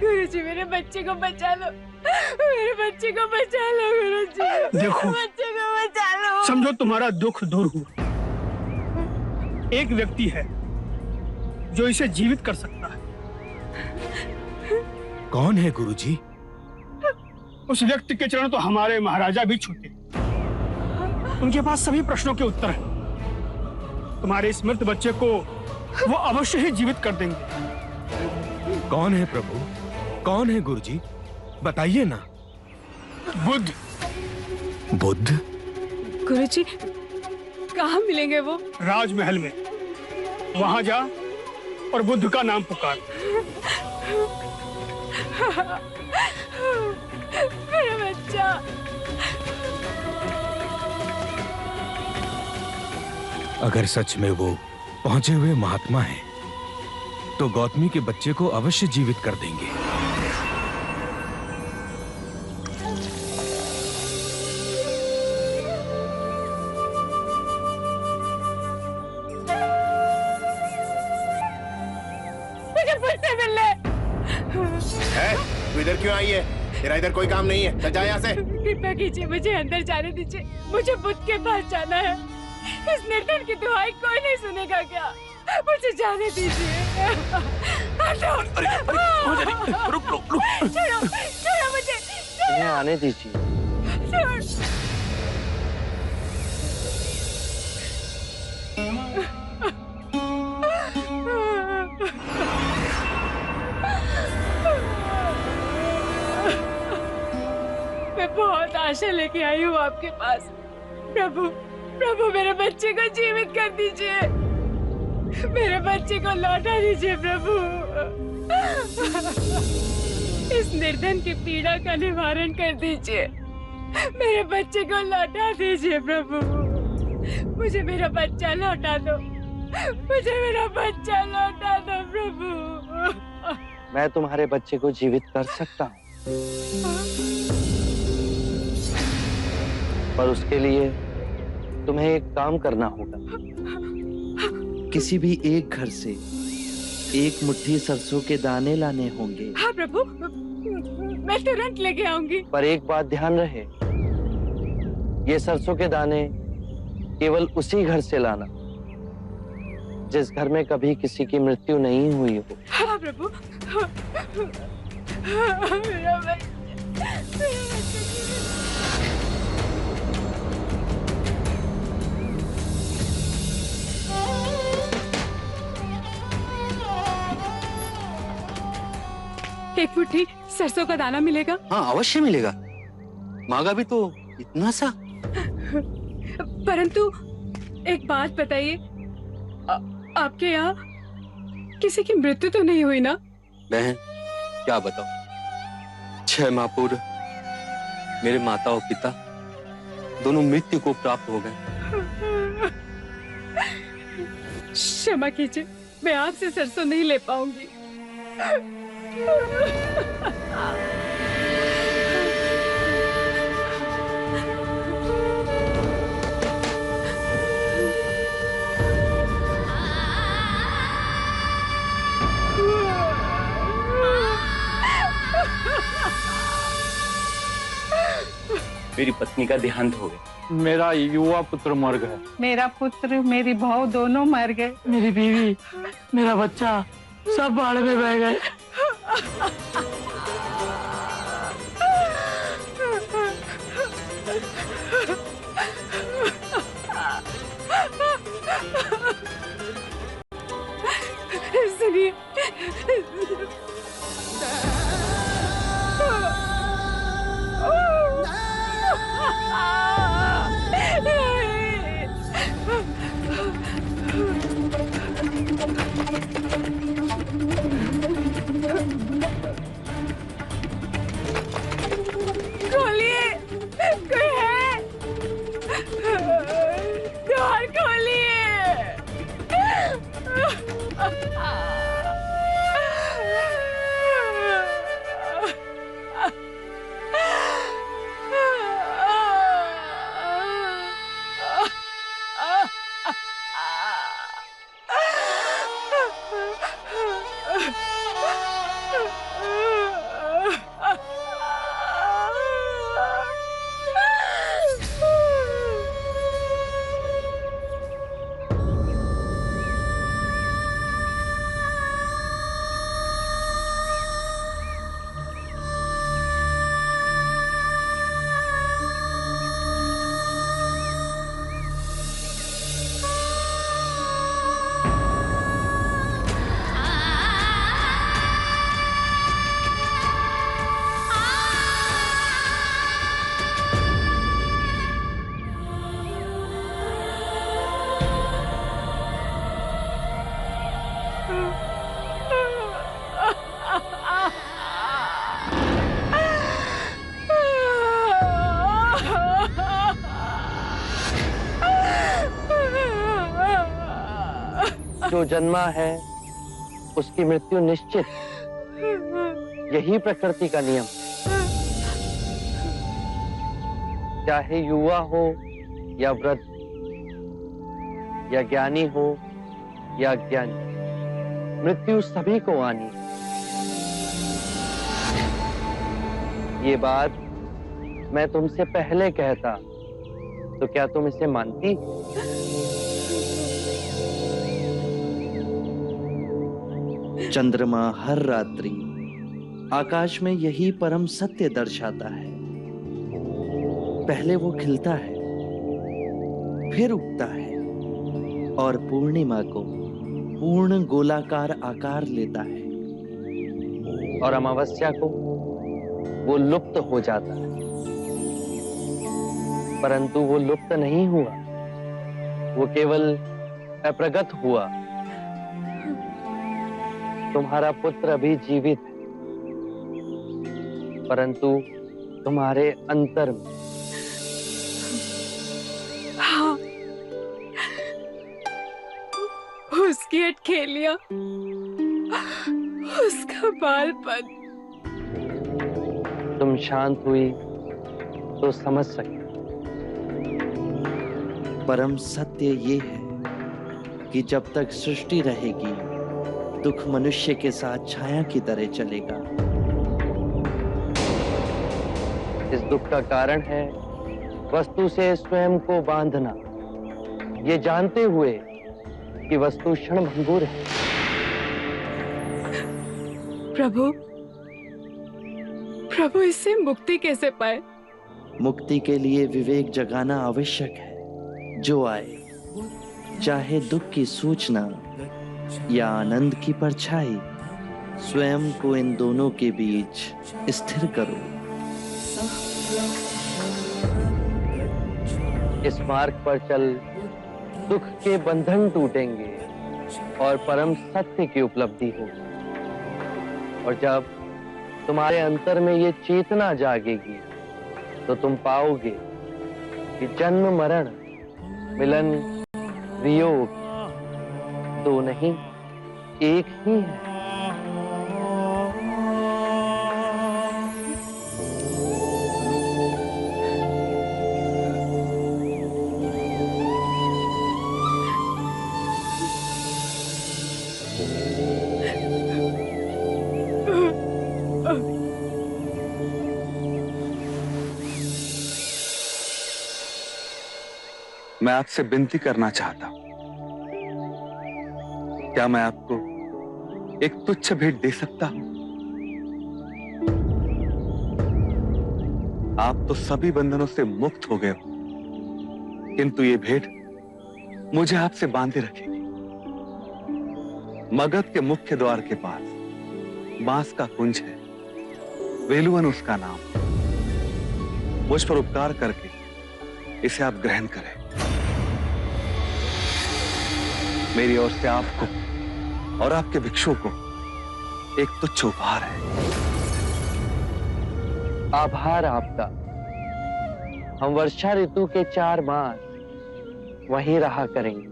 गुरुजी मेरे बच्चे को बचा लो, मेरे बच्चे को बचा लो गुरुजी। देखो बच्चे को बचा लो। समझो तुम्हारा दुख दूर हुआ। एक व्यक्ति है जो इसे जीवित कर सकता है। कौन है गुरुजी? उस व्यक्ति के चरण तो हमारे महाराजा भी छूते। उनके पास सभी प्रश्नों के उत्तर हैं। तुम्हारे इस मृत बच्चे को वो अवश्य ही जीवित कर देंगे। कौन है प्रभु? कौन है गुरुजी? बताइए ना। बुद्ध। बुद्ध? गुरुजी कहाँ मिलेंगे वो? राजमहल में। वहां जा और बुद्ध का नाम पुकार। मेरा बच्चा। अगर सच में वो पहुंचे हुए महात्मा हैं, तो गौतमी के बच्चे को अवश्य जीवित कर देंगे। मुझे पुष्टि मिल ले। तू इधर क्यों आई है? तेरा इधर कोई काम नहीं है, चल जा यहाँ से। कृपया कीजिए, मुझे अंदर जाने दीजिए। मुझे बुद्ध के पास जाना है। इस निर्धन की दुहाई कोई नहीं सुनेगा क्या? मुझे जाने दीजिए। रुक रुक रुक। छोड़ो, छोड़ो मुझे। इन्हें आने दीजिए। मैं बहुत आशा लेके आई हूँ आपके पास। प्रभु, प्रभु मेरे बच्चे को जीवित कर दीजिए। मेरे बच्चे को लौटा दीजिए प्रभु। इस निर्धन की पीड़ा का निवारण कर दीजिए। मेरे बच्चे को लौटा दीजिए प्रभु। मुझे मेरा बच्चा लौटा दो। मुझे मेरा बच्चा लौटा दो प्रभु। मैं तुम्हारे बच्चे को जीवित कर सकता हूँ, पर उसके लिए तुम्हें एक काम करना होगा। किसी भी एक घर से एक मुट्ठी सरसों के दाने लाने होंगे। हाँ प्रभु, मैं तुरंत लेके आऊंगी। पर एक बात ध्यान रहे, ये सरसों के दाने केवल उसी घर से लाना जिस घर में कभी किसी की मृत्यु नहीं हुई हो। हाँ प्रभु। मेरा बच्चा। एक मुट्ठी सरसों का दाना मिलेगा? हाँ अवश्य मिलेगा, मांगा भी तो इतना सा। परंतु एक बात बताइए, आपके यहाँ किसी की मृत्यु तो नहीं हुई ना? बहन क्या बताऊं, 6 माह पूर्व मेरे माता और पिता दोनों मृत्यु को प्राप्त हो गए। क्षमा कीजिए, मैं आपसे सरसों नहीं ले पाऊंगी। मेरी पत्नी का देहांत हो गया। मेरा युवा पुत्र मर गया। मेरा पुत्र मेरी बहू दोनों मर गए। मेरी बीवी, मेरा बच्चा सब बाढ़ में बह गए। सुनिए, खोलिए, कोई है? द्वार खोलिए। जो जन्मा है उसकी मृत्यु निश्चित, यही प्रकृति का नियम। चाहे युवा हो या वृद्ध, या ज्ञानी हो या अज्ञानी, मृत्यु सभी को आनी है। ये बात मैं तुमसे पहले कहता तो क्या तुम इसे मानती? चंद्रमा हर रात्रि आकाश में यही परम सत्य दर्शाता है। पहले वो खिलता है, फिर उगता है और पूर्णिमा को पूर्ण गोलाकार आकार लेता है, और अमावस्या को वो लुप्त हो जाता है। परंतु वो लुप्त नहीं हुआ, वो केवल अप्रगट हुआ। तुम्हारा पुत्र अभी जीवित है, परंतु तुम्हारे अंतर में। हाँ, उसकी अटखेलियां, उसका बालपन। तुम शांत हुई तो समझ सके। परम सत्य ये है कि जब तक सृष्टि रहेगी, दुख मनुष्य के साथ छाया की तरह चलेगा। इस दुख का कारण है वस्तु से स्वयं को बांधना, ये जानते हुए कि वस्तु क्षणभंगुर है। प्रभु, प्रभु इससे मुक्ति कैसे पाए? मुक्ति के लिए विवेक जगाना आवश्यक है। जो आए, चाहे दुख की सूचना या आनंद की परछाई, स्वयं को इन दोनों के बीच स्थिर करो। इस मार्ग पर चल दुख के बंधन टूटेंगे और परम सत्य की उपलब्धि होगी। और जब तुम्हारे अंतर में ये चेतना जागेगी तो तुम पाओगे कि जन्म मरण, मिलन वियोग दो नहीं, एक ही है। मैं आपसे विनती करना चाहता हूं, क्या मैं आपको एक तुच्छ भेंट दे सकता हूं? आप तो सभी बंधनों से मुक्त हो गए हो, किंतु ये भेंट मुझे आपसे बांधे रखेगी। मगध के मुख्य द्वार के पास बांस का कुंज है, वेलुवन उसका नाम। मुझ पर उपकार करके इसे आप ग्रहण करें। मेरी ओर से आपको और आपके भिक्षुओं को एक तुच्छ उपहार है। आभार आपका। हम वर्षा ऋतु के 4 मास वहीं रहा करेंगे।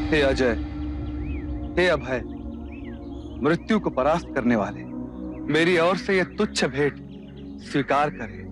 हे अजय, हे अभय, मृत्यु को परास्त करने वाले, मेरी ओर से यह तुच्छ भेंट स्वीकार करें।